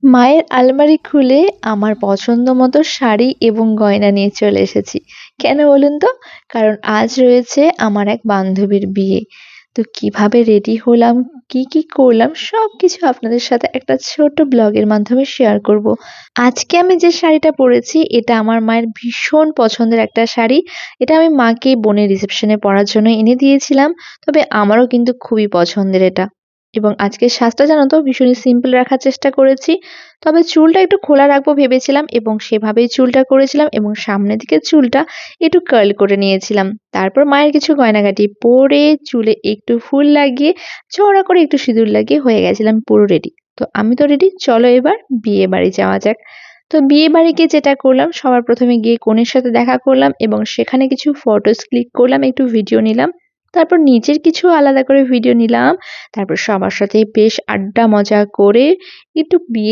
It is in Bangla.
মায়ের আলমারি খুলে আমার পছন্দ মতো শাড়ি এবং গয়না নিয়ে চলে এসেছি। কেন বলুন তো? কারণ আজ রয়েছে আমার এক বান্ধবীর বিয়ে। তো কিভাবে রেডি হলাম, কি কি করলাম সবকিছু আপনাদের সাথে একটা ছোট ব্লগের মাধ্যমে শেয়ার করব। আজকে আমি যে শাড়িটা পরেছি এটা আমার মায়ের ভীষণ পছন্দের একটা শাড়ি। এটা আমি মাকে বোনের রিসেপশনে পরার জন্য এনে দিয়েছিলাম। তবে আমারও কিন্তু খুবই পছন্দের এটা। এবং আজকের সাজটা জানো তো ভীষণই সিম্পল রাখার চেষ্টা করেছি। তবে চুলটা একটু খোলা রাখবো ভেবেছিলাম এবং সেভাবেই চুলটা করেছিলাম এবং সামনের দিকের চুলটা একটু কার্ল করে নিয়েছিলাম। তারপর মায়ের কিছু গয়নাগাটি পরে চুলে একটু ফুল লাগিয়ে চওড়া করে একটু সিঁদুর লাগিয়ে হয়ে গেছিলাম পুরো রেডি। তো আমি তো রেডি, চলো এবার বিয়ে বাড়ি যাওয়া যাক। তো বিয়ে বাড়ি গিয়ে যেটা করলাম সবার প্রথমে গিয়ে কনের সাথে দেখা করলাম এবং সেখানে কিছু ফটোস ক্লিক করলাম, একটু ভিডিও নিলাম। তারপর নিজের কিছু আলাদা করে ভিডিও নিলাম। তারপর সবার সাথে বেশ আড্ডা মজা করে একটু বিয়ে